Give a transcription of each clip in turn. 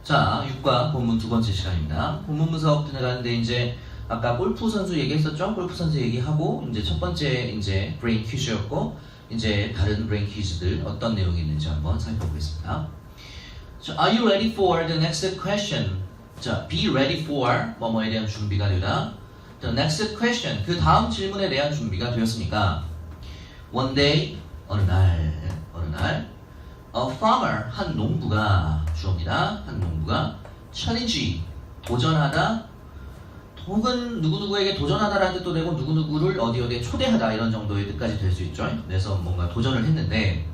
자, 6과 본문 두 번째 시간입니다. 본문 분석부터 나가는데 이제 아까 골프 선수 얘기했었죠? 골프 선수 얘기하고 이제 첫 번째 이제 브레인 퀴즈였고 이제 다른 브레인 퀴즈들 어떤 내용이 있는지 한번 살펴보겠습니다. 자, Are you ready for the next question? 자, be ready for 뭐뭐에 대한 준비가 되다. The next question, 그 다음 질문에 대한 준비가 되었습니까? One day, 어느 날 A farmer, 한 농부가 주어입니다. 한 농부가 challenge, 도전하다 혹은 누구누구에게 도전하다라는 뜻도 되고 누구누구를 어디에 초대하다 이런 정도의 뜻까지 될 수 있죠. 그래서 뭔가 도전을 했는데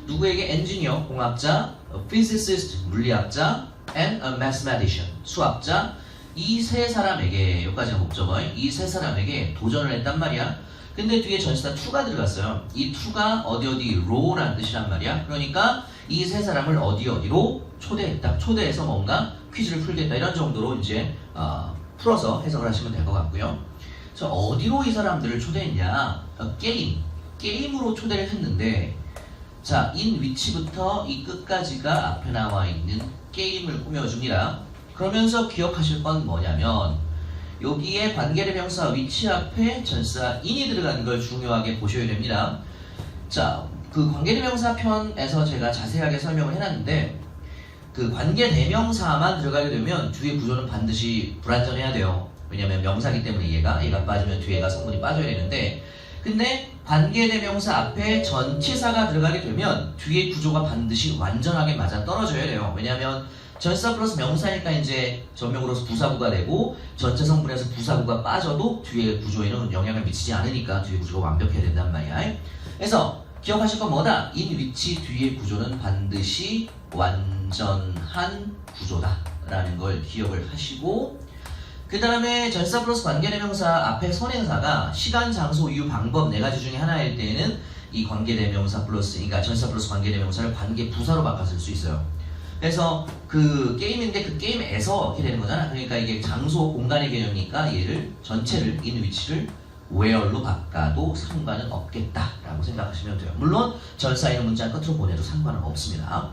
누구에게 엔지니어, 공학자, physicist, 물리학자 and a mathematician, 수학자 이 세 사람에게, 여기까지가 목적어, 이 세 사람에게 도전을 했단 말이야. 근데 뒤에 전치사 to가 들어갔어요. 이 to가 어디로라는 뜻이란 말이야. 그러니까 이 세 사람을 어디로 초대했다. 초대해서 뭔가 퀴즈를 풀겠다. 이런 정도로 이제 풀어서 해석을 하시면 될 것 같고요. 그래서 어디로 이 사람들을 초대했냐? 게임으로 초대를 했는데 자, in 위치부터 이 끝까지가 앞에 나와 있는 게임을 꾸며줍니다. 그러면서 기억하실 건 뭐냐면 여기에 관계대명사 위치 앞에 전치사 in이 들어가는 걸 중요하게 보셔야 됩니다. 자, 그 관계대명사 편에서 제가 자세하게 설명을 해놨는데 그 관계대명사만 들어가게 되면 뒤에 구조는 반드시 불완전해야 돼요. 왜냐면 명사기 때문에 얘가 빠지면 뒤에가 성분이 빠져야 되는데 근데 관계대명사 앞에 전치사가 들어가게 되면 뒤에 구조가 반드시 완전하게 맞아 떨어져야 돼요. 왜냐면 전치사 플러스 명사니까 이제 전명으로서 부사구가 되고 전체 성분에서 부사구가 빠져도 뒤에 구조에는 영향을 미치지 않으니까 뒤에 구조가 완벽해야 된단 말이야. 그래서 기억하실 건 뭐다? in 위치 뒤의 구조는 반드시 완전한 구조다라는 걸 기억을 하시고 그 다음에 전치사 플러스 관계대명사 앞에 선행사가 시간, 장소, 이유, 방법 네 가지 중에 하나일 때에는 이 관계대명사 플러스, 그러니까 전치사 플러스 관계대명사를 관계부사로 바꿔 쓸 수 있어요. 그래서 그 게임인데 그 게임에서 이렇게 되는 거잖아. 그러니까 이게 장소, 공간의 개념이니까 얘를 전체를 in 위치를 where로 바꿔도 상관은 없겠다라고 생각하시면 돼요. 물론 전사 있는 문장 끝으로 보내도 상관은 없습니다.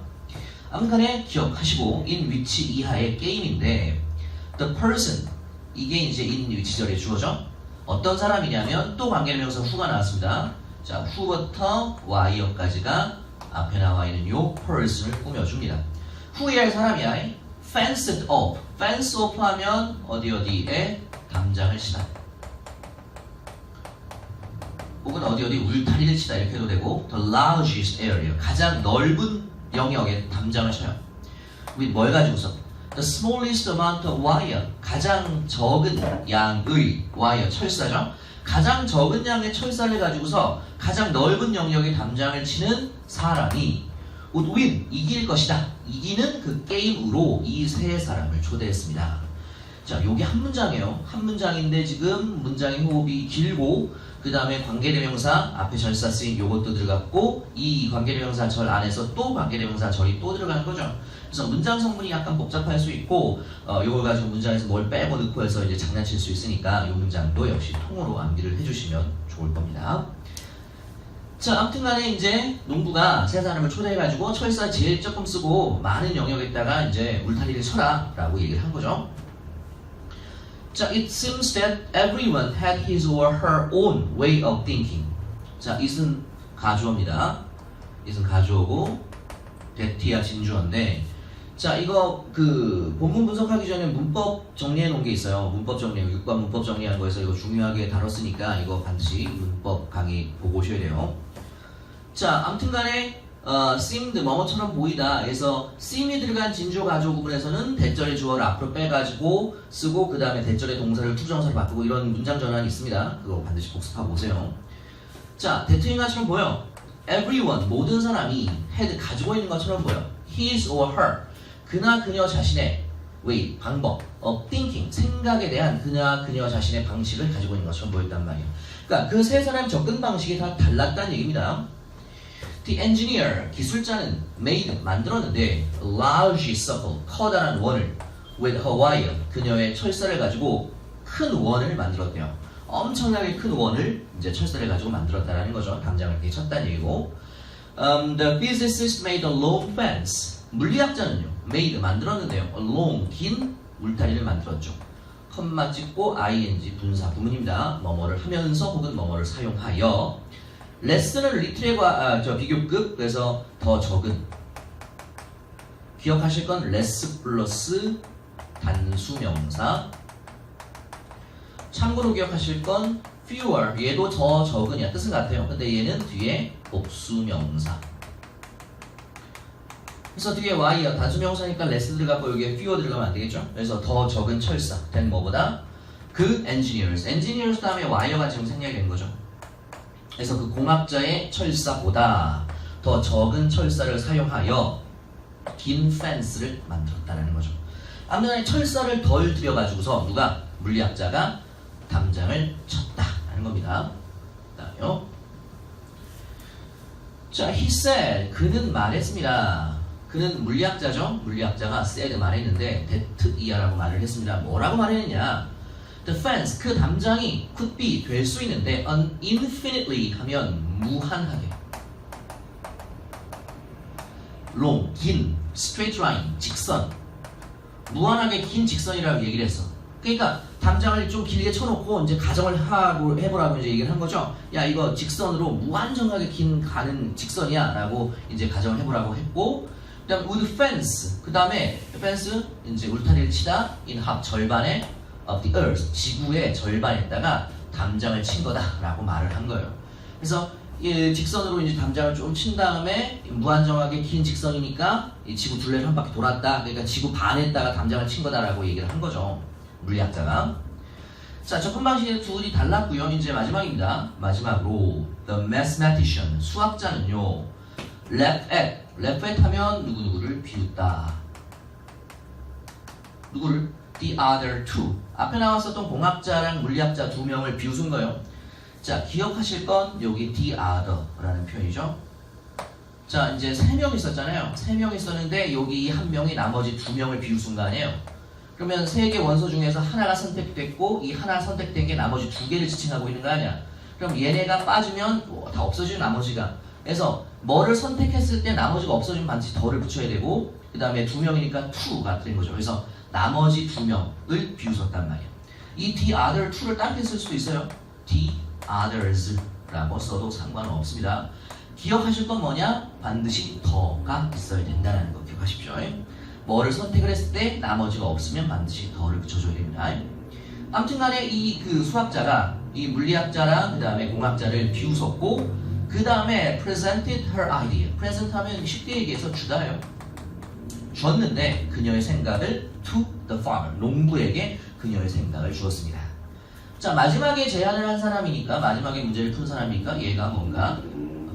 아무간에 기억하시고 in 위치 이하의 게임인데 the person 이게 이제 in 위치절의 주어죠. 어떤 사람이냐면 또 관계대명사 who가 나왔습니다. 자, who부터 y까지가 앞에 나와 있는 요 person을 꾸며줍니다. who에 할 사람이야. fenced off. fence off 하면 어디에 담장을 치다. 혹은 어디 울타리를 치다 이렇게 해도 되고 the largest area. 가장 넓은 영역에 담장을 쳐요. with 뭘 가지고서? the smallest amount of wire. 가장 적은 양의 wire. 철사죠. 가장 적은 양의 철사를 가지고서 가장 넓은 영역에 담장을 치는 사람이 would win, 이길 것이다. 이기는 그 게임으로 이 세 사람을 초대했습니다. 자, 요게 한 문장이에요. 한 문장인데 지금 문장의 호흡이 길고 그 다음에 관계대명사 앞에 전치사 쓰인 요것도 들어갔고 이 관계대명사 절 안에서 또 관계대명사 절이 또 들어가는 거죠. 그래서 문장 성분이 약간 복잡할 수 있고 요걸 가지고 문장에서 뭘 빼고 넣고 해서 이제 장난칠 수 있으니까 요 문장도 역시 통으로 암기를 해주시면 좋을 겁니다. 자, 아무튼 간에 이제 농부가 세 사람을 초대해가지고 철사 제일 조금 쓰고 많은 영역에다가 이제 울타리를 쳐라 라고 얘기를 한 거죠. 자, it seems that everyone had his or her own way of thinking. 자, it은 가주어입니다. it은 가주어고 that이야 진주어인데 자, 이거 그 본문 분석하기 전에 문법 정리해 놓은 게 있어요. 문법 정리, 6과 문법 정리하는 거에서 이거 중요하게 다뤘으니까 이거 반드시 문법 강의 보고 오셔야 돼요. 자, 아무튼 간에 seemed 뭐뭐처럼 보이다. 그래서 seem이 들어간 진주어 가주어 구문에서는 대절의 주어를 앞으로 빼가지고 쓰고 그 다음에 대절의 동사를 투정사로 바꾸고 이런 문장 전환이 있습니다. 그거 반드시 복습하고 오세요. 자, 대투인 것처럼 보여. everyone, 모든 사람이 had 가지고 있는 것처럼 보여. his or her, 그나 그녀 자신의 way, 방법, of thinking, 생각에 대한 그나 그녀 자신의 방식을 가지고 있는 것처럼 보였단 말이에요. 그러니까 그 세 사람의 접근 방식이 다 달랐다는 얘기입니다. The engineer, 기술자는 made, 만들었는데 a large circle, 커다란 원을 with her wire, 그녀의 철사를 가지고 큰 원을 만들었대요. 엄청나게 큰 원을 이제 철사를 가지고 만들었다라는 거죠. 담장을 이렇게 쳤다는 얘기고 The physicist made a long fence, 물리학자는요 made 만들었는데요. a long 긴 울타리를 만들었죠. 컴마 찍고 ing 분사 부문입니다. 뭐뭐를 하면서 혹은 뭐뭐를 사용하여. less는 little과 비교급, 그래서 더 적은. 기억하실 건 less 플러스 단수명사. 참고로 기억하실 건 fewer, 얘도 더 적은이야 뜻은 같아요. 근데 얘는 뒤에 복수명사. 그래서 뒤에 y야 단수명사니까 less 들어가고 여기에 fewer 들어가면 안 되겠죠? 그래서 더 적은 철사. 된 뭐보다? 그 engineers 다음에 y가 지금 생략이 된 거죠. 그래서 그 공학자의 철사보다 더 적은 철사를 사용하여 긴 fence를 만들었다는 거죠. 아무튼 철사를 덜 들여가지고서 누가? 물리학자가 담장을 쳤다라는 겁니다. 그다음에요. 자, he said, 그는 말했습니다. 그는 물리학자죠. 물리학자가 said 말했는데 that이야라고 말을 했습니다. 뭐라고 말했느냐? The fence, 그 담장이 could be, 될 수 있는데 infinitely 하면 무한하게. long, 긴, straight line, 직선. 무한하게 긴 직선이라고 얘기를 했어. 그러니까 담장을 좀 길게 쳐놓고 이제 가정을 해보라고 이제 얘기를 한 거죠. 야, 이거 직선으로 무한정하게 긴 가는 직선이야 라고 이제 가정을 해보라고 했고, 그 다음 wood fence, 그 다음에 fence 이제 울타리를 치다 in half, 절반에 of the earth, 지구의 절반에다가 담장을 친 거다라고 말을 한 거예요. 그래서 이 직선으로 이제 담장을 좀 친 다음에 무한정하게 긴 직선이니까 이 지구 둘레를 한 바퀴 돌았다. 그러니까 지구 반에다가 담장을 친 거다라고 얘기를 한 거죠. 물리학자가. 자, 접근 방식이 둘이 달랐고요. 이제 마지막입니다. 마지막으로 the mathematician, 수학자는요. laugh at 하면 누구누구를 비웃다. 누구를? the other two. 앞에 나왔었던 공학자랑 물리학자 두 명을 비웃은 거예요. 자, 기억하실 건 여기 the other라는 표현이죠. 자, 이제 3명 있었잖아요. 3명 있었는데 여기 한 명이 나머지 2명을 비웃은 거 아니에요. 그러면 3개 원소 중에서 하나가 선택됐고 이 하나 선택된 게 나머지 2개를 지칭하고 있는 거 아니야. 그럼 얘네가 빠지면 다 없어지죠, 나머지가. 그래서 뭐를 선택했을 때 나머지가 없어지면 반드시 더를 붙여야 되고, 그 다음에 2명이니까 to가 된 거죠. 그래서 나머지 2명을 비웃었단 말이야. 이 the other to를 딴 데 쓸 수도 있어요. the others라고 써도 상관없습니다. 기억하실 건 뭐냐? 반드시 더가 있어야 된다는 거 기억하십시오. 뭐를 선택을 했을 때 나머지가 없으면 반드시 더를 붙여줘야 됩니다. 아무튼 간에 이 그 수학자가 이 물리학자랑 그 다음에 공학자를 비웃었고, 그 다음에 presented her idea. present 하면 쉽게 얘기해서 주다예요. 줬는데 그녀의 생각을 to the farmer, 농부에게 그녀의 생각을 주었습니다. 자, 마지막에 제안을 한 사람이니까, 마지막에 문제를 푼 사람이니까 얘가 뭔가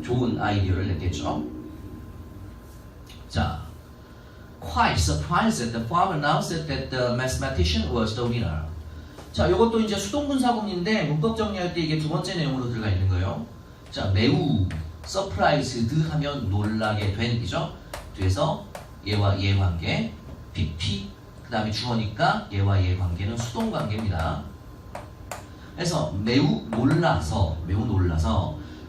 좋은 아이디어를 냈겠죠. 자, quite surprised that the farmer announced that the mathematician was the winner. 자, 이것도 이제 수동분사구문인데 문법 정리할 때 이게 두 번째 내용으로 들어가 있는 거예요. 자, 매우 surprised 하면 놀라게 된이죠. 뒤에서 얘와 얘 관계, PP, 그 다음에 주어니까 얘와 얘 관계는 수동관계입니다. 그래서 매우 놀라서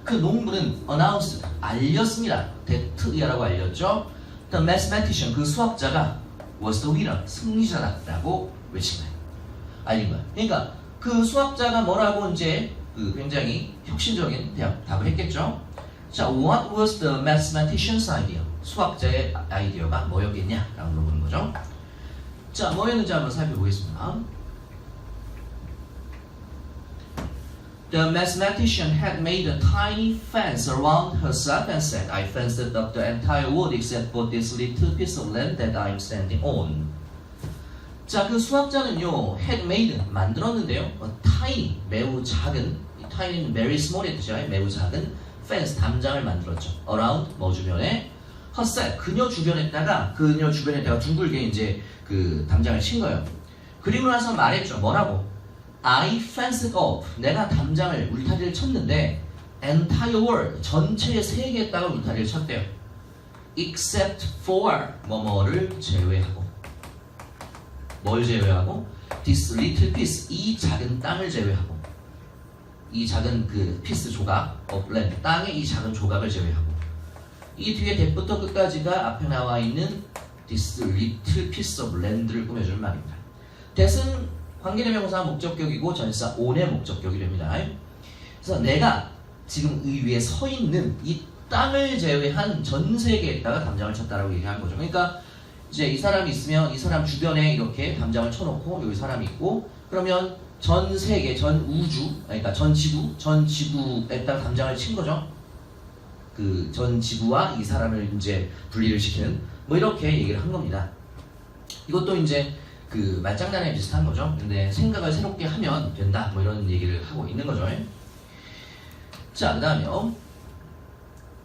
그 농부는 announced, 알렸습니다. that이라고 알렸죠. The mathematician, 그 수학자가 was the winner, 승리자다라고 외친 거예요. 알린 거예요. 그러니까 그 수학자가 뭐라고 이제 그 굉장히 혁신적인 답을 했겠죠. 자, what was the mathematician's idea? 수학자의 아이디어가 뭐였겠냐라고 물어보는 거죠. 자, 뭐였는지 한번 살펴보겠습니다. The mathematician had made a tiny fence around herself and said, I fenced up the entire wood except for this little piece of land that I'm standing on. 자, 그 수학자는요, had made, 만들었는데요. a tiny, 매우 작은, tiny는 very small의 뜻이에요. 매우 작은 fence, 담장을 만들었죠. around, 뭐 주변에, herself, 그녀 주변에다가 둥글게 이제 그 담장을 친 거예요. 그리고 나서 말했죠. 뭐라고? I fenced up. 내가 담장을, 울타리를 쳤는데 entire world, 전체의 세계에다가 울타리를 쳤대요. except for 뭐뭐를 제외하고. 뭘 제외하고? this little piece, 이 작은 땅을 제외하고. 이 작은 그 piece 조각, of land, 땅의 이 작은 조각을 제외하고. 이 뒤에 대부터 끝까지가 앞에 나와 있는 this little piece of land를 꾸며주는 말입니다. that은 관계대명사 목적격이고 전치사 on의 목적격이 됩니다. 그래서 내가 지금 이 위에 서 있는 이 땅을 제외한 전 세계에다가 담장을 쳤다라고 얘기하는 거죠. 그러니까 이제 이 사람이 있으면 이 사람 주변에 이렇게 담장을 쳐놓고 여기 사람이 있고 그러면 전 세계, 전 우주, 그러니까 전 지구에다가 담장을 친 거죠. 그 전 지구와 이 사람을 이제 분리를 시키는 뭐 이렇게 얘기를 한 겁니다. 이것도 이제 그 말장난에 비슷한 거죠. 근데 생각을 새롭게 하면 된다. 뭐 이런 얘기를 하고 있는 거죠. 자, 그 다음에요.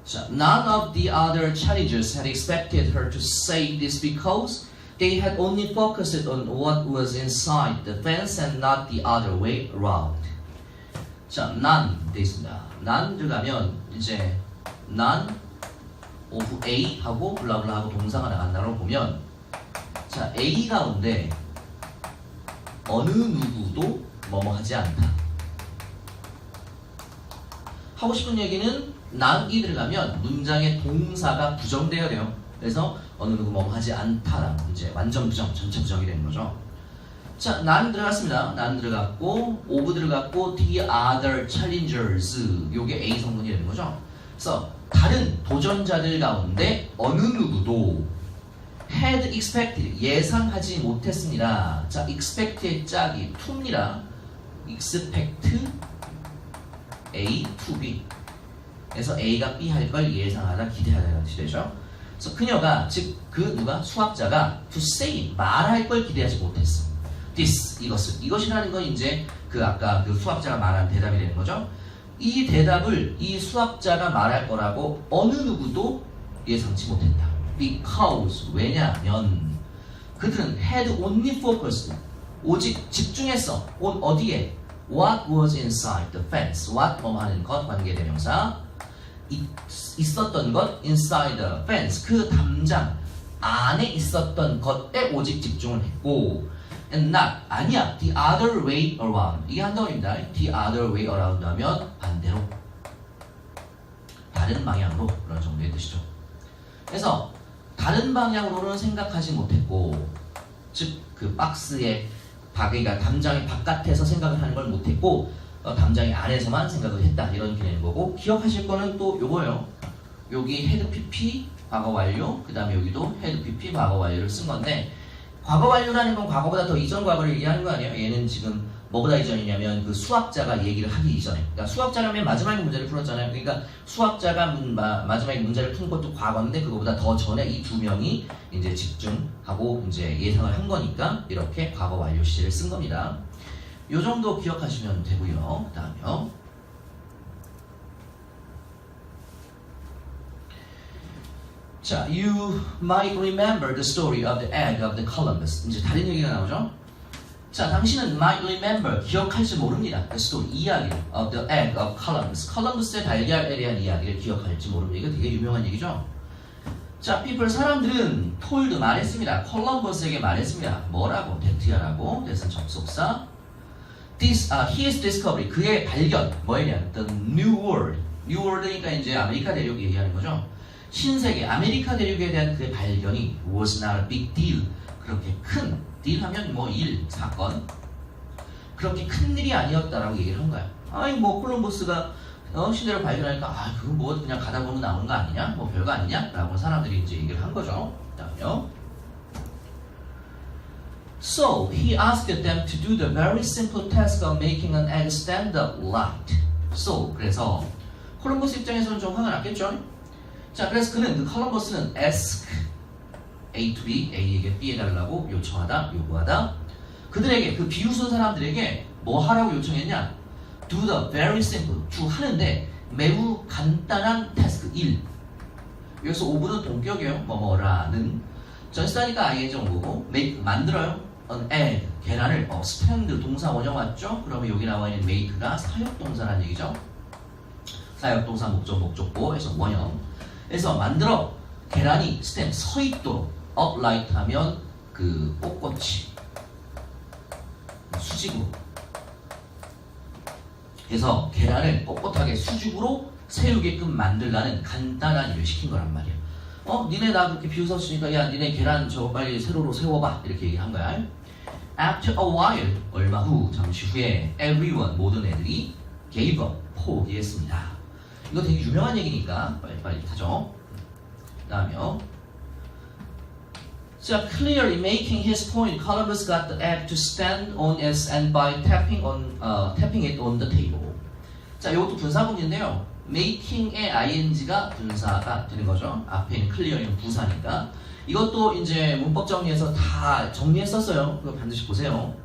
자, none of the other challengers had expected her to say this because they had only focused on what was inside the fence and not the other way around. 자, none 돼 있습니다. none 들어가면 이제 none of A 하고 블라블라 하고 동사가 나간다고 보면 자, A 가운데 어느 누구도 뭐뭐 하지 않다. 하고 싶은 얘기는 none이 들어가면 문장의 동사가 부정되어야 돼요. 그래서 어느 누구 뭐뭐 하지 않다라는 이제 완전 부정, 전체 부정이 되는 거죠. 자, none 들어갔습니다. none 들어갔고 of 들어갔고 the other challengers 요게 A 성분이 되는 거죠. 그래서 다른 도전자들 가운데 어느 누구도 had expected 예상하지 못했습니다. 자, expect의 짝이 to입니다. expect A to B. 그래서 A가 B 할 걸 예상하다, 기대하다라는 뜻이 되죠. 그래서 그녀가 즉 그 누가 수학자가 to say 말할 걸 기대하지 못했어. this 이것이라는 건 이제 그 아까 그 수학자가 말한 대답이 되는 거죠. 이 대답을 이 수학자가 말할 거라고 어느 누구도 예상치 못했다. Because 왜냐면 그들은 had only focused 오직 집중했어. on 어디에? What was inside the fence. What 뭐 하는 것 관계대명사. 있었던 것 inside the fence 그 담장 안에 있었던 것에 오직 집중을 했고 and not 아니야 the other way around 이게 한다고입니다. the other way around 하면 반대로 다른 방향으로 그런 정도의 뜻이죠. 그래서 다른 방향으로는 생각하지 못했고 즉 그 박스의 그러니까 담장의 바깥에서 생각을 하는 걸 못했고 담장의 안에서만 생각을 했다 이런 개념인 거고 기억하실 거는 또 요거예요. 여기 had PP 과거 완료 그 다음에 여기도 had PP 과거 완료를 쓴 건데 과거 완료라는 건 과거보다 더 이전 과거를 얘기하는 거 아니에요? 얘는 지금 뭐보다 이전이냐면 그 수학자가 얘기를 하기 이전에 그러니까 수학자라면 마지막에 문제를 풀었잖아요. 그러니까 수학자가 마지막에 문제를 푼 것도 과거인데 그거보다 더 전에 이 두 명이 이제 집중하고 이제 예상을 한 거니까 이렇게 과거 완료 시제를 쓴 겁니다. 요 정도 기억하시면 되고요. 그 다음에요. 자, you might remember the story of the egg of the Columbus. 이제 다른 얘기가 나오죠. 자, 당신은 might remember 기억할지 모릅니다. The story 이야기 of the egg of Columbus. 콜럼버스의 달걀에 대한 이야기를 기억할지 모릅니다. 이거 되게 유명한 얘기죠. 자, people 사람들은 told 말했습니다. 콜럼버스에게 말했습니다. 뭐라고? that라고. 그래서 접속사. his discovery 그의 발견 뭐냐? The new world. new world니까 이제 아메리카 대륙 얘기하는 거죠. 신세계 아메리카 대륙에 대한 그의 발견이 was not a big deal. 그렇게 큰 deal 하면 뭐 일, 사건 그렇게 큰 일이 아니었다라고 얘기를 한 거야. 아니 뭐 콜럼버스가 신대륙 발견하니까 아 그거 뭐 그냥 가다 보면 나오는 거 아니냐? 뭐 별거 아니냐? 라고 사람들이 이제 얘기를 한 거죠. 그다음에요. So he asked them to do the very simple task of making an egg stand up light. So 그래서 콜럼버스 입장에서는 좀 화가 났겠죠. 자 그래서 그는 그 콜럼버스는 ask A to B, A에게 B 해달라고 요청하다, 요구하다. 그들에게 그 비웃은 사람들에게 뭐 하라고 요청했냐? Do the very simple, to 하는데 매우 간단한 task, 일. 여기서 오브는 동격이에요. 뭐뭐라는 전시다니까 ing 오브고 make 만들어요. an egg, 계란을 stand 동사 원형 왔죠? 그러면 여기 나와 있는 make가 사역동사라는 얘기죠. 사역동사 목적보 해서 원형. 그래서 만들어 계란이 stand 서 있도록 upright 하면 그 꼿꼿이 수직으로 그래서 계란을 꼿꼿하게 수직으로 세우게끔 만들라는 간단한 일을 시킨 거란 말이에요. 니네 나 그렇게 비웃었으니까 야 니네 계란 저거 빨리 세로로 세워봐 이렇게 얘기한 거야. After a while, 얼마 후, 잠시 후에 everyone, 모든 애들이 gave up, 포기했습니다. 이거 되게 유명한 얘기니까 빨리 하죠. 다음에요. 자, clearly making his point, Columbus got the egg to stand on its end by tapping it on the table. 자, 이것도 분사 문제인데요. making의 ing가 분사가 되는 거죠. 앞에 있는 clear는 부사니까. 이것도 이제 문법 정리해서 다 정리했었어요. 그거 반드시 보세요.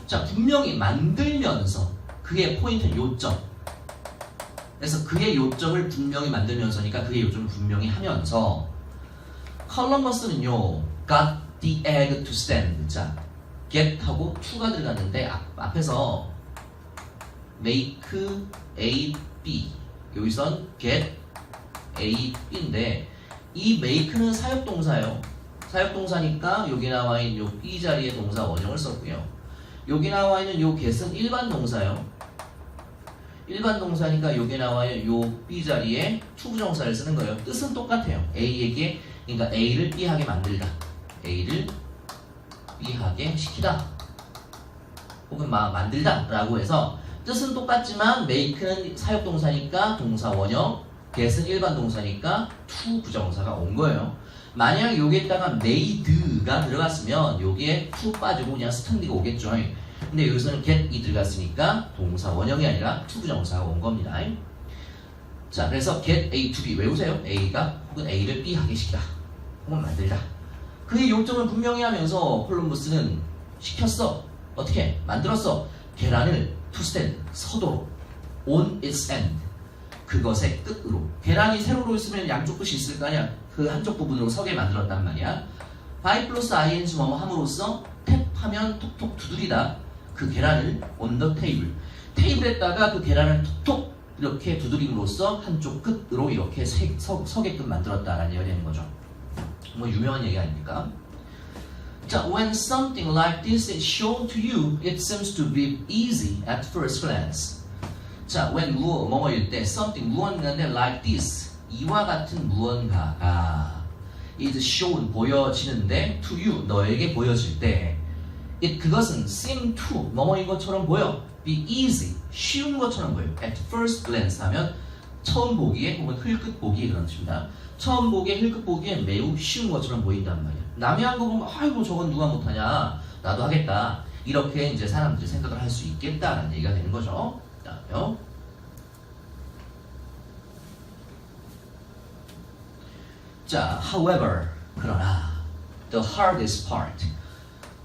자, 분명히 만들면서 그의 포인트는 요점. 그래서 그의 요점을 분명히 만들면서니까 그의 요점을 분명히 하면서 컬럼버스는요 got the egg to stand. 자, get하고 to가 들어갔는데 앞에서 make A, B 여기선 get A, B인데 이 make는 사역동사예요. 사역동사니까 여기 나와 있는 요 B 자리에 동사 원형을 썼고요. 여기 나와 있는 요 get은 일반 동사예요. 일반 동사니까 여기 나와 있는 요 B 자리에 투부정사를 쓰는 거예요. 뜻은 똑같아요. A에게 그러니까 A를 B하게 만들다. A를 B하게 시키다. 혹은 만들다 라고 해서 뜻은 똑같지만 make는 사역동사니까 동사 원형, get은 일반 동사니까 to 부정사가 온 거예요. 만약 여기에다가 made가 들어갔으면 여기에 to 빠지고 그냥 stand가 오겠죠. 근데 여기서는 get이 들어갔으니까 동사 원형이 아니라 to 부정사가 온 겁니다. 자, 그래서 get A to B 외우세요. A가 혹은 A를 B 하게 시키다. 혹은 만들다. 그의 요점을 분명히 하면서 콜럼버스는 시켰어. 어떻게? 만들었어. 계란을 to stand, 서도록 on its end, 그것의 끝으로. 계란이 세로로 있으면 양쪽 끝이 있을 거 아니야. 그 한쪽 부분으로 서게 만들었단 말이야. by 플러스 ing 뭐뭐 함으로써 탭하면 톡톡 두드리다. 그 계란을 on the table, 테이블에다가 그 계란을 톡톡 이렇게 두드림으로써 한쪽 끝으로 이렇게 서게끔 만들었다라는 얘기가 되는 거죠. 뭐 유명한 얘기 아닙니까? 자, when something like this is shown to you, it seems to be easy at first glance. 자, when 뭐뭐일 때 something 무언가인데 like this, 이와 같은 무언가가 is shown 보여지는데 to you, 너에게 보여질 때 그것은 seem to 뭐뭐인 것처럼 보여. be easy, 쉬운 것처럼 보여. at first glance 하면 처음 보기에 혹은 흘끗 보기에 그런 뜻입니다. 처음 보기에 흘끗 보기에 매우 쉬운 것처럼 보인단 말이야. 남이 한 거 보면 아이고 저건 누가 못하냐, 나도 하겠다, 이렇게 이제 사람들이 생각을 할 수 있겠다라는 얘기가 되는 거죠. 다음요. 자, however, 그러나 the hardest part,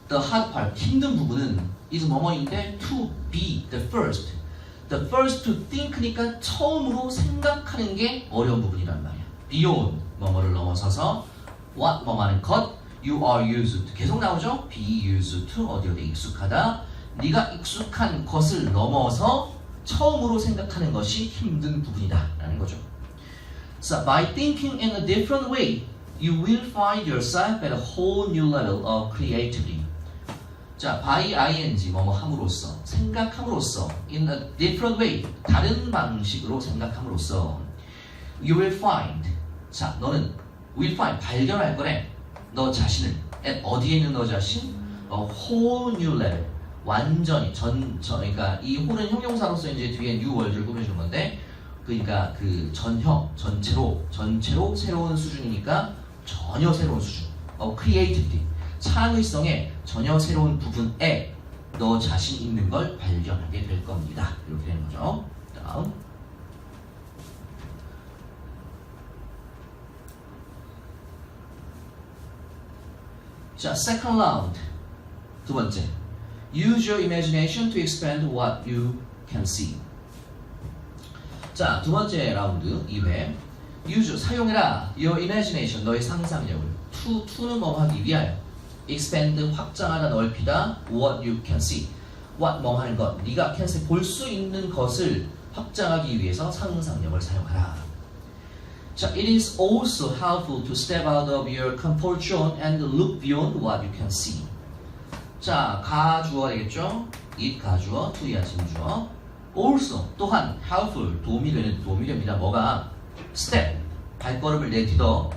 the hard part, 힘든 부분은 is 뭐뭐인데 to be the first, the first to think니까 처음으로 생각하는 게 어려운 부분이란 말이야. beyond 뭐뭐를 넘어서서 what 뭐뭐하는 것, you are used to 계속 나오죠. be used to 어디 익숙하다. 네가 익숙한 것을 넘어서 처음으로 생각하는 것이 힘든 부분이다 라는 거죠. So by thinking in a different way, you will find yourself at a whole new level of creativity. 자, by ing 뭐뭐 함으로써, 생각함으로써, in a different way, 다른 방식으로 생각함으로써, you will find. 자, 너는 will find 발견할 거래. 너 자신을 at 어디에 있는 너 자신? a whole new level. 완전히 그러니까 이 whole은 형용사로서 이제 뒤에 new world를 꾸며주는 건데, 그러니까 그 전체로 새로운 수준이니까 전혀 새로운 수준. creativity. 창의성의 전혀 새로운 부분에 너 자신 있는 걸 발견하게 될 겁니다. 이렇게 되는 거죠. 다음. 자, second round. 두 번째. Use your imagination to expand what you can see. 자, 두 번째 라운드 2회. Use, 사용해라. Your imagination, 너의 상상력을. to는 뭐 하기 위하여. expand, 확장하다, 넓히다. what you can see. what 뭐 하는 것. 네가 can see, 볼 수 있는 것을 확장하기 위해서 상상력을 사용하라. 자, it is also helpful to step out of your comfort zone and look beyond what you can see. 자, 가주어 되겠죠? it 가주어, to야 진주어. also 또한 helpful 도움이 됩니다. 뭐가? step 발걸음을 내딛어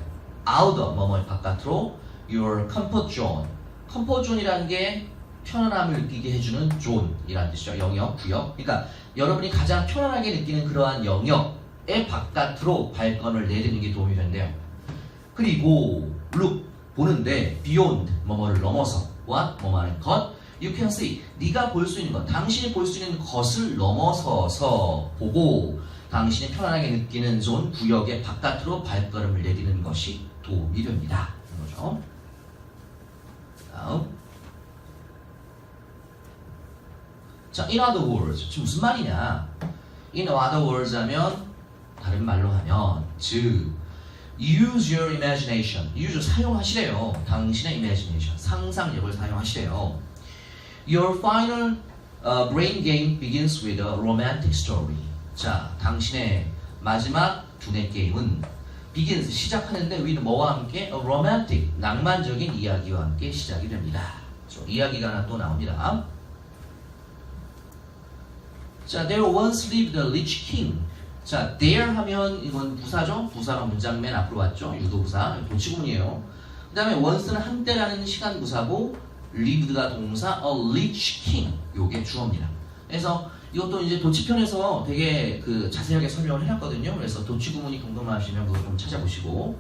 out of 뭐뭐의 바깥으로 your comfort zone. comfort zone이라는 게 편안함을 느끼게 해주는 zone이라는 뜻이죠. 영역, 구역. 그러니까 여러분이 가장 편안하게 느끼는 그러한 영역의 바깥으로 발걸음을 내딛는 게 도움이 된대요. 그리고 look, 보는데 beyond, 뭐뭐를 넘어서 what, 뭐뭐하는 것 you can see, 네가 볼 수 있는 것, 당신이 볼 수 있는 것을 넘어서서 보고 당신이 편안하게 느끼는 존, 구역의 바깥으로 발걸음을 내딛는 것이 도움이 됩니다. 이거죠. 다음. 자, in other words, 지금 무슨 말이냐? in other words 하면, 다른 말로 하면, 즉, use your imagination. use, 사용하시래요. 당신의 imagination, 상상력을 사용하시래요. Your final brain game begins with a romantic story. 자, 당신의 마지막 두뇌 게임은 begins, 시작하는데 with 뭐와 함께? A romantic, 낭만적인 이야기와 함께 시작이 됩니다. 이야기가 하나 또 나옵니다. 자, there once lived a rich king. 자, there 하면 이건 부사죠? 부사가 문장 맨 앞으로 왔죠? 유도부사, 도치구문이에요. 그 다음에 once는 한때라는 시간 부사고 lived가 동사, a rich king, 요게 주어입니다. 그래서 이것도 이제 도치편에서 되게 그 자세하게 설명을 해놨거든요. 그래서 도치구문이 궁금하시면 그거 좀 찾아보시고.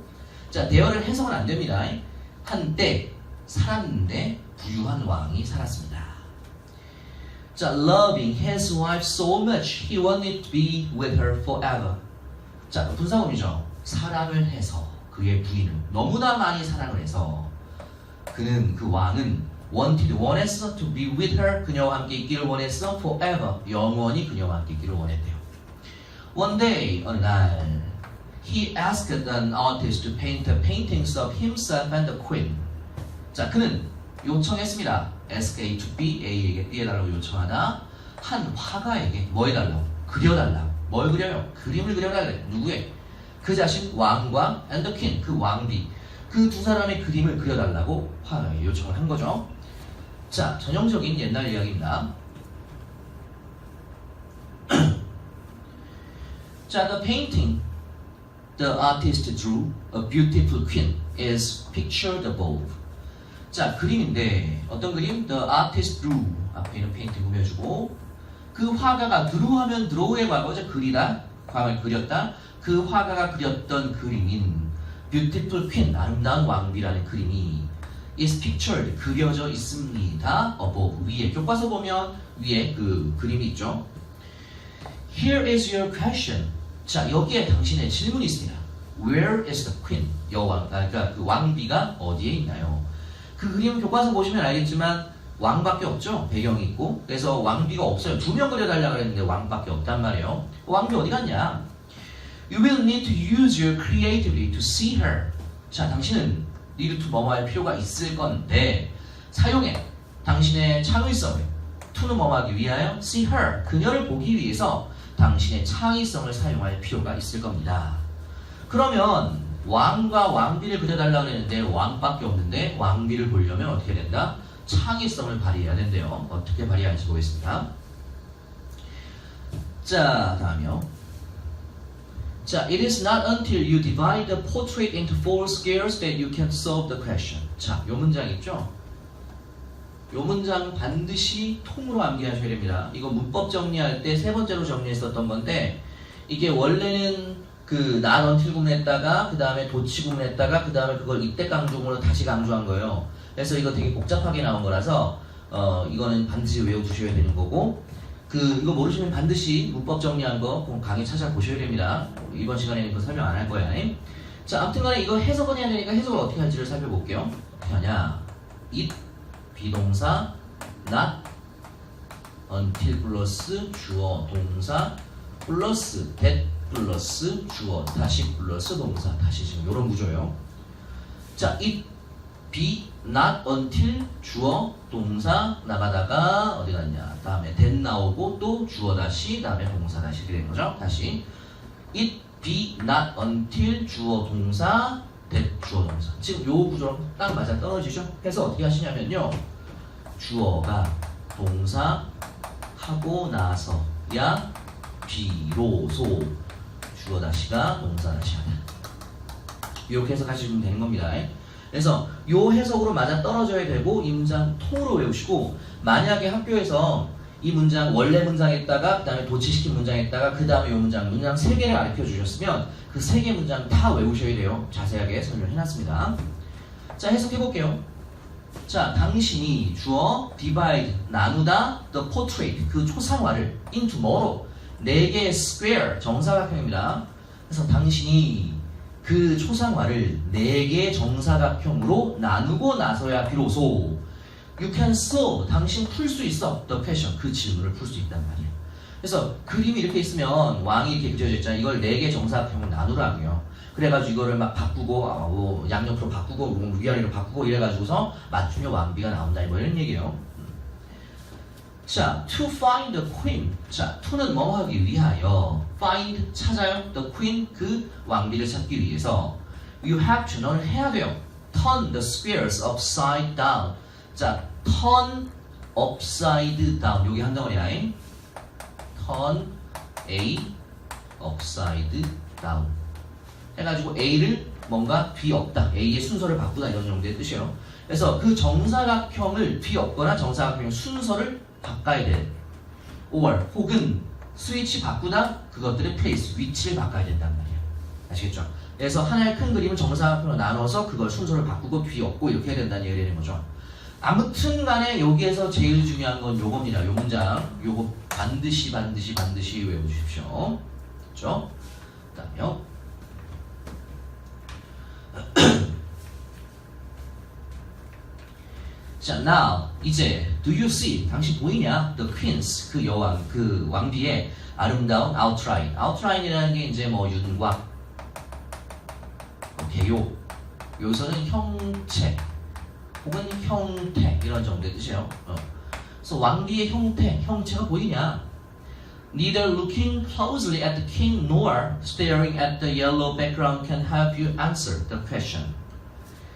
자, there를 해석은 안 됩니다. 한때 살았는데 부유한 왕이 살았습니다. 자, loving his wife so much, he wanted to be with her forever. 자, 분사구문이죠. 사랑을 해서 그의 부인을 너무나 많이 사랑을 해서 그는, 그 왕은 원했어 to be with her, 그녀와 함께 있기를 원했어 forever, 영원히 그녀와 함께 있기를 원했대요. One day, 어느 날, he asked an artist to paint the paintings of himself and the queen. 자, 그는 요청했습니다. SK to B, A에게 띄해달라고 요청하나 한 화가에게 뭐 해달라고? 그려달라고. 뭘 그려요? 그림을 그려달래. 누구의? 그 자신 왕과 and the king, 그 왕비, 그 두 사람의 그림을 그려달라고 화가에게 요청을 한 거죠. 자, 전형적인 옛날 이야기입니다. 자, the painting the artist drew, a beautiful queen, is pictured above. 자, 그림인데 어떤 그림? The artist drew, 앞에 있는 페인팅 꾸며주고, 그 화가가 drew 하면 draw의 과거죠. 그리다, 과거에 그렸다. 그 화가가 그렸던 그림인 beautiful queen, 아름다운 왕비라는 그림이 is pictured, 그려져 있습니다. above, 위에. 교과서 보면 위에 그 그림이 있죠. Here is your question. 자, 여기에 당신의 질문이 있습니다. Where is the queen? 여왕, 그러니까 그 왕비가 어디에 있나요? 그 그림 교과서 보시면 알겠지만 왕밖에 없죠. 배경이 있고. 그래서 왕비가 없어요. 2명 그려달라고 했는데 왕밖에 없단 말이에요. 왕비 어디 갔냐? You will need to use your creativity to see her. 자, 당신은 need to 뭐뭐 할 필요가 있을 건데 사용해. 당신의 창의성을 to는 뭐뭐 하기 위하여 see her. 그녀를 보기 위해서 당신의 창의성을 사용할 필요가 있을 겁니다. 그러면 왕과 왕비를 그려달라고 했는데 왕밖에 없는데 왕비를 보려면 어떻게 된다? 창의성을 발휘해야 된대요. 어떻게 발휘할지 보겠습니다. 자, 다음이요. 자, it is not until you divide the portrait into 4 squares that you can solve the question. 자, 요 문장 있죠? 요 문장 반드시 통으로 암기하셔야 됩니다. 이거 문법 정리할 때 3번째로 정리했었던 건데 이게 원래는 그 not until 구문했다가 그 다음에 도치 구문했다가 그 다음에 그걸 이때 강조문으로 다시 강조한 거예요. 그래서 이거 되게 복잡하게 나온 거라서 이거는 반드시 외워두셔야 되는 거고, 이거 모르시면 반드시 문법 정리한 거 강의 찾아보셔야 됩니다. 이번 시간에는 그거 설명 안 할 거야. 자, 아무튼 간에 이거 해석은 해야 되니까 해석을 어떻게 할지를 살펴볼게요. 어떻게 하냐? it, 비동사, not, until 플러스 주어, 동사, 플러스 that 플러스 주어, 다시 플러스 동사, 다시 지금 이런 구조예요. 자, it, be, not, until 주어, 동사 나가다가 어디 갔냐? 다음에 that 나오고 또 주어 다시, 다음에 동사 다시 이렇게 된 거죠. 다시 it, be, not, until 주어, 동사, that 주어, 동사. 지금 요 구조랑 딱 맞아 떨어지죠? 해서 어떻게 하시냐면요, 주어가 동사 하고 나서야 비로소 주어 다시가 동사 다시 하다. 이렇게 해석하시면 되는 겁니다. 그래서 요 해석으로 맞아 떨어져야 되고 이 문장 통으로 외우시고 만약에 학교에서 이 문장 원래 문장에다가 그 다음에 도치시킨 문장에다가 그 다음에 이 문장 3개를 가르쳐 주셨으면 그 3개 문장 다 외우셔야 돼요. 자세하게 설명해놨습니다. 자, 해석해볼게요. 자, 당신이 주어 divide 나누다 the portrait 그 초상화를 into 뭐로 4개의 square 정사각형입니다. 그래서 당신이 그 초상화를 4개의 정사각형으로 나누고 나서야 비로소 you can solve 당신 풀 수 있어 the question 그 질문을 풀 수 있단 말이에요. 그래서 그림이 이렇게 있으면 왕이 이렇게 그려져 있잖아요. 이걸 4개 정사각형을 나누라고요. 그래가지고 이거를 막 바꾸고 뭐 양옆으로 바꾸고 위아래로 바꾸고 이래가지고서 맞추면 왕비가 나온다 뭐 이런 얘기예요. 자, to find the queen. 자, to는 뭐 하기 위하여 find 찾아요 the queen 그 왕비를 찾기 위해서 you have to 너는 해야 돼요. turn the squares upside down. 자, turn upside down 여기 한 덩어리야. turn A upside down 해가지고 A를 뭔가 뒤엎다 A의 순서를 바꾸다 이런 정도의 뜻이에요. 그래서 그 정사각형을 뒤엎거나 정사각형의 순서를 바꿔야 돼. or 혹은 스위치 바꾸다 그것들의 place 위치를 바꿔야 된단 말이야. 아시겠죠? 그래서 하나의 큰 그림을 정사각형으로 나눠서 그걸 순서를 바꾸고 뒤엎고 이렇게 해야 된다는 얘기를 되는 거죠. 아무튼 간에 여기에서 제일 중요한 건 요겁니다. 요 문장 요거 반드시 외워주십시오. 그렇죠? 그 다음에요. 자, now 이제 do you see 당신 보이냐? The queens 그 여왕 그 왕비의 아름다운 outline. outline이라는 게 이제 뭐 윤곽, 개요. 여기서는 형체 혹은 형태 이런 정도의 뜻이에요. 그래서 왕비의 형체가 보이냐? Neither looking closely at the king nor staring at the yellow background can help you answer the question.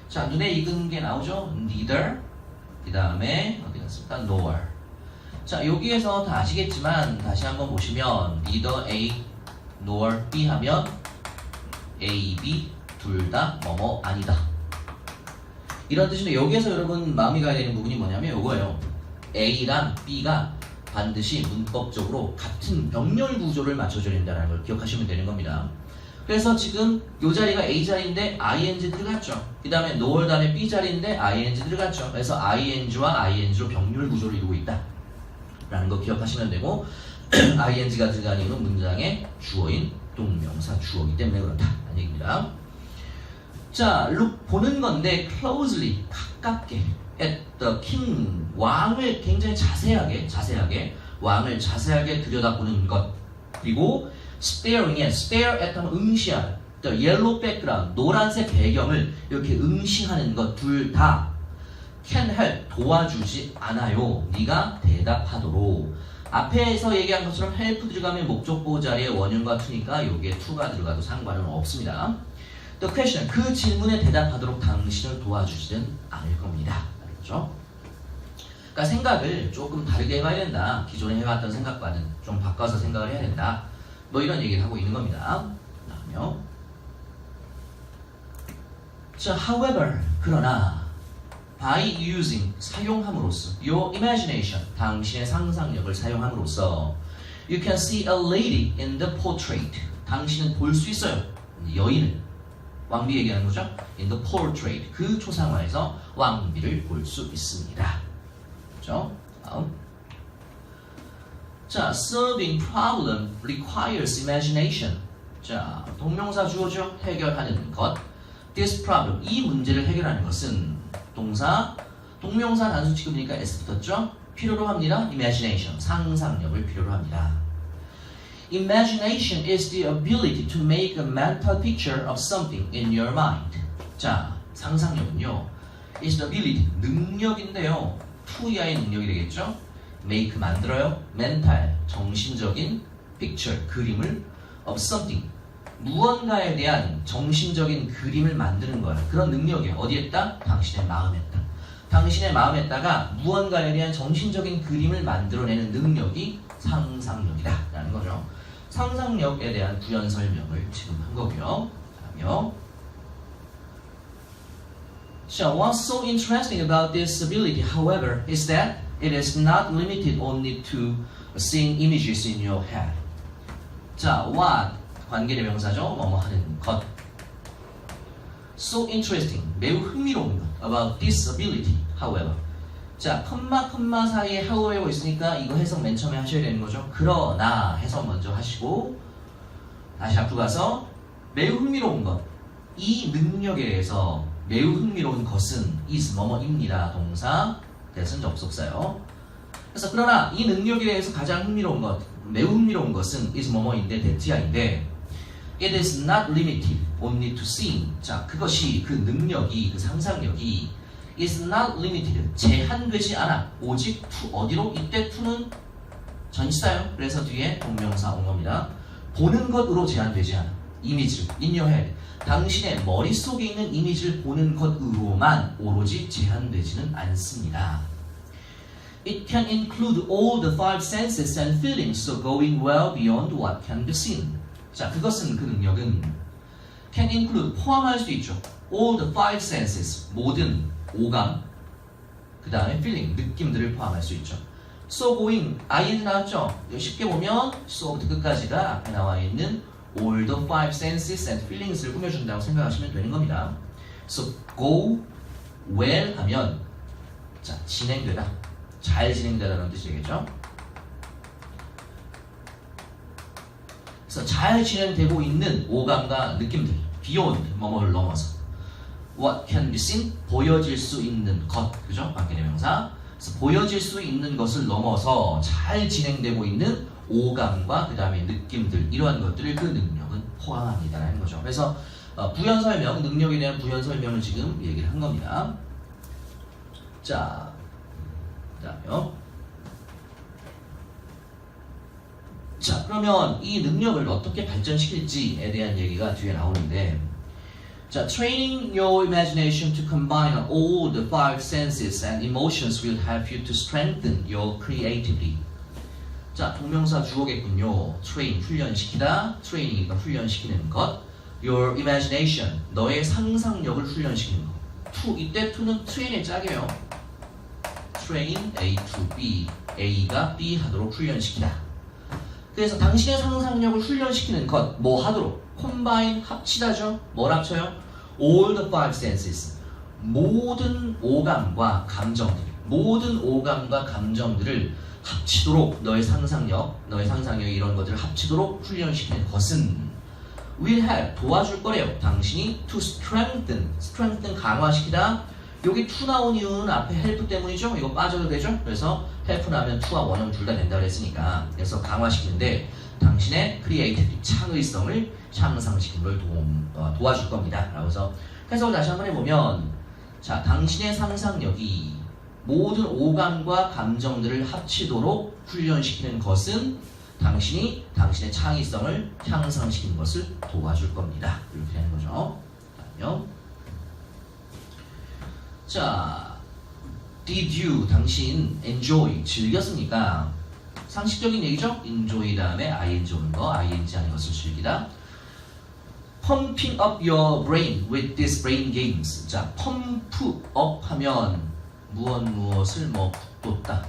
자, 눈에 익은 게 나오죠? Neither 그 다음에 어디 갔습니까? nor. 자, 여기에서 다 아시겠지만 다시 한번 보시면 neither A nor B 하면 A, B 둘 다 뭐뭐 아니다. 이런 뜻인데 여기에서 여러분 마음이 가야 되는 부분이 뭐냐면 이거예요. A랑 B가 반드시 문법적으로 같은 병렬 구조를 맞춰줘야 된다는 걸 기억하시면 되는 겁니다. 그래서 지금 이 자리가 A 자리인데 ing 들어갔죠. 그 다음에 nor 다음에 B 자리인데 ing 들어갔죠. 그래서 ing와 ing로 병렬 구조를 이루고 있다 라는 거 기억하시면 되고 ing가 들어간 이유는 문장의 주어인 동명사 주어이기 때문에 그렇다 라는 얘기입니다. 자, look 보는 건데 closely 가깝게 at the king 왕을 굉장히 자세하게 왕을 자세하게 들여다보는 것. 그리고 staring at stare at 하면 응시하는 the yellow background 노란색 배경을 이렇게 응시하는 것 둘 다 can help 도와주지 않아요. 네가 대답하도록. 앞에서 얘기한 것처럼 help 들어가면 목적보호 자리에 원형과 to니까 여기에 to가 들어가도 상관은 없습니다. The question 그 질문에 대답하도록 당신을 도와주지는 않을 겁니다. 알겠죠? 그러니까 생각을 조금 다르게 해봐야 된다. 기존에 해왔던 생각과는 좀 바꿔서 생각을 해야 된다. 뭐 이런 얘기를 하고 있는 겁니다. 다음요. 자, however 그러나 by using 사용함으로써 your imagination 당신의 상상력을 사용함으로써 you can see a lady in the portrait 당신은 볼 수 있어요. 여인을 왕비 얘기하는 거죠. In the portrait 그 초상화에서 왕비를 볼 수 있습니다. 그렇죠? 다음. 자, solving problem requires imagination. 자, 동명사 주어죠. 해결하는 것. This problem 이 문제를 해결하는 것은 동사 동명사 단수 취급이니까 s 붙었죠. 필요로 합니다. imagination 상상력을 필요로 합니다. Imagination is the ability to make a mental picture of something in your mind. 자, 상상력은요. is the ability, 능력인데요. to야의 능력이 되겠죠. make, 만들어요. mental, 정신적인 picture, 그림을 of something, 무언가에 대한 정신적인 그림을 만드는 거예요. 그런 능력이에요. 어디에 있다? 당신의 마음에 있다. 당신의 마음에 있다가 무언가에 대한 정신적인 그림을 만들어내는 능력이 상상력이다 라는 거죠. 상상력에 대한 부연 설명을 지금 한 거고요. 다음요. So what's so interesting about this ability, however, is that it is not limited only to seeing images in your head. 자, what 관계대명사죠. 뭐뭐 하는 것. So interesting, 매우 흥미로운 것. About this ability, however. 자, 컴마 사이에 however 있으니까 이거 해석 맨 처음에 하셔야 되는 거죠. 그러나 해석 먼저 하시고 다시 앞으로 가서 매우 흥미로운 것. 이 능력에 대해서 매우 흥미로운 것은 is 뭐뭐입니다. 동사 대신 접속사요. 그래서 그러나 이 능력에 대해서 가장 흥미로운 것, 매우 흥미로운 것은 is 뭐뭐인데 대티아인데 it is not limited only to seeing. 자, 그것이 그 능력이 그 상상력이 is not limited 제한되지 않아. 오직 to 어디로? 이때 to는 전치사요. 그래서 뒤에 동명사 온 겁니다. 보는 것으로 제한되지 않아. 이미지 in your head. 당신의 머릿속에 있는 이미지를 보는 것으로만 오로지 제한되지는 않습니다. It can include all the five senses and feelings, so going well beyond what can be seen. 자, 그것은 그 능력은 can include 포함할 수 있죠. All the five senses 모든 오감 그 다음에 feeling 느낌들을 포함할 수 있죠. So going ing 나왔죠. 쉽게 보면 so부터 끝까지가 앞에 나와 있는 all the five senses and feelings를 꾸며준다고 생각하시면 되는 겁니다. So go well 하면 자 진행되다, 잘 진행되다는 뜻이겠죠. 그래서 잘 진행되고 있는 오감과 느낌들, beyond 뭐뭐를 넘어서 what can be seen 보여질 수 있는 것, 그죠? 관계대명사. 그래서 보여질 수 있는 것을 넘어서 잘 진행되고 있는 오감과 그 다음에 느낌들 이러한 것들을 그 능력은 포함합니다라는 거죠. 그래서 부연 설명, 능력에 대한 부연 설명을 지금 얘기를 한 겁니다. 자, 그다음에요. 자, 그러면 이 능력을 어떻게 발전시킬지에 대한 얘기가 뒤에 나오는데, 자, training your imagination to combine all the five senses and emotions will help you to strengthen your creativity. 자, 동명사 주어겠군요. train, 훈련시키다. training이니까 훈련시키는 것. your imagination, 너의 상상력을 훈련시키는 것. to, 이때 to는 train의 짝이에요. train A to B, A가 B 하도록 훈련시키다. 그래서 당신의 상상력을 훈련시키는 것, 뭐 하도록? combine, 합치다죠. 뭘 합쳐요? all the five senses, 모든 오감과 감정들, 모든 오감과 감정들을 합치도록 너의 상상력이 이런 것들을 합치도록 훈련시키는 것은 will help, 도와줄 거래요. 당신이 to strengthen 강화시키다. 여기 to 나온 이유는 앞에 help 때문이죠. 이거 빠져도 되죠. 그래서 help 나면 to와 원형 둘 다 된다고 했으니까 그래서 강화시키는데 당신의 creativity, 창의성을 향상시키는 걸 도와줄 겁니다. 그래서 해석을 다시 한번 해보면, 자, 당신의 상상력이 모든 오감과 감정들을 합치도록 훈련시키는 것은 당신이 당신의 창의성을 향상시키는 것을 도와줄 겁니다. 이렇게 되는 거죠. 다음요. 자, did you, 당신 enjoy, 즐겼습니까? 상식적인 얘기죠? enjoy 다음에 ing 오는 거, ing 하는 것을 즐기다. pumping up your brain with these brain games. 자, pump up 하면 무엇을 북돋다,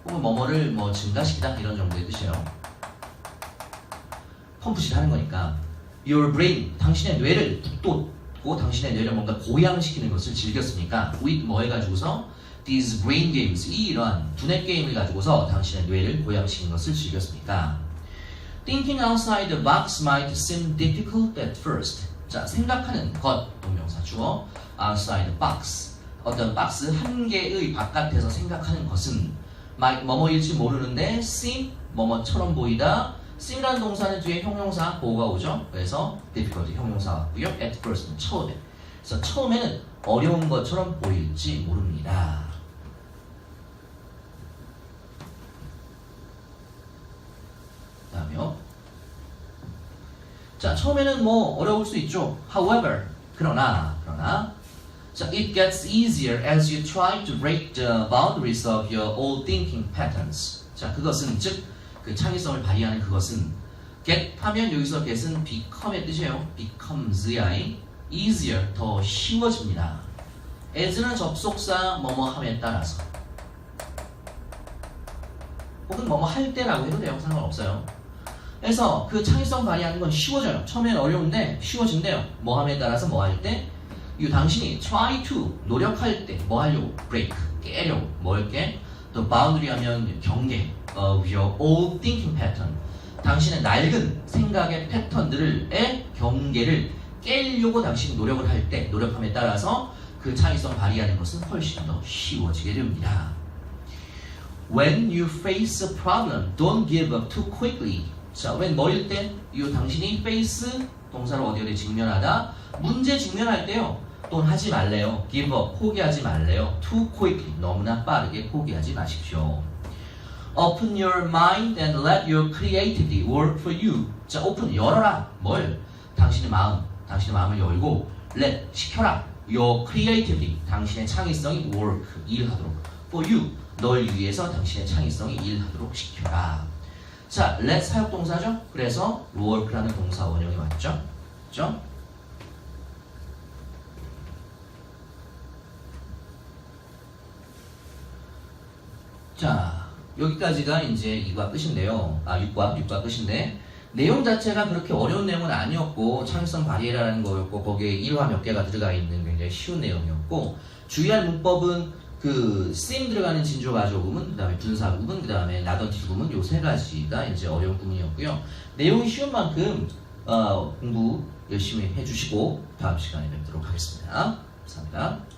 혹은 뭐뭐를 증가시키다 이런 정도의 뜻이에요. 펌프질 하는 거니까 your brain, 당신의 뇌를 북돋고 당신의 뇌를 뭔가 고양시키는 것을 즐겼으니까 with 뭐 해가지고서 these brain games, 이러한 두뇌 게임을 가지고서 당신의 뇌를 고양시키는 것을 즐겼으니까 thinking outside the box might seem difficult at first. 자, 생각하는 것, 동명사 주어 outside the box, 어떤 박스 한 개의 바깥에서 생각하는 것은 might 뭐뭐일지 모르는데 seem 뭐뭐처럼 보이다. seem이라는 동사는 뒤에 형용사 보호가 오죠. 그래서 difficult 형용사 왔고요. at first는 처음에. 그래서 처음에는 어려운 것처럼 보일지 모릅니다. 다음이요. 자, 처음에는 어려울 수 있죠. However, 그러나 자, it gets easier as you try to break the boundaries of your old thinking patterns. 자, 그것은 즉 그 창의성을 발휘하는 그것은 get 하면 여기서 get은 become의 뜻이에요. becomes easier, 더 쉬워집니다. as는 접속사 뭐뭐함에 따라서 혹은 뭐뭐 할 때라고 해도 돼요. 상관없어요. 그래서 그 창의성 발휘하는 건 쉬워져요. 처음엔 어려운데 쉬워진대요. 뭐함에 따라서 뭐 할 때? 당신이 try to 노력할 때 뭐 하려고? break 깨려고 뭘 깨? 또 boundary 하면 경계 of your old thinking pattern 당신의 낡은 생각의 패턴들의 경계를 깨려고 당신이 노력을 할 때 노력함에 따라서 그 창의성 발휘하는 것은 훨씬 더 쉬워지게 됩니다. When you face a problem, don't give up too quickly. 자, when 뭐일 때? 당신이 face 동사로 어디에 직면하다 문제 직면할 때요. 또는 하지 말래요. give up 포기하지 말래요. too quickly 너무나 빠르게 포기하지 마십시오. Open your mind and let your creativity work for you. 자, open 열어라. 뭘? 당신의 마음을 열고 let 시켜라. Your creativity 당신의 창의성이 work 일하도록 for you 널 위해서 당신의 창의성이 일하도록 시켜라. 자, let 사역동사죠. 그래서 work라는 동사 원형이 맞죠? 그죠? 자, 여기까지가 이제 2과 끝인데요. 6과 끝인데 내용 자체가 그렇게 어려운 내용은 아니었고 창의성 발휘라는 거였고 거기에 1화 몇 개가 들어가 있는 굉장히 쉬운 내용이었고 주의할 문법은 그 쓰임 들어가는 진조 가조 구문, 그 다음에 분사 구문, 그 다음에 나던티 구문 요 세 가지가 이제 어려운 구문이었고요. 내용이 쉬운 만큼 공부 열심히 해주시고 다음 시간에 뵙도록 하겠습니다. 감사합니다.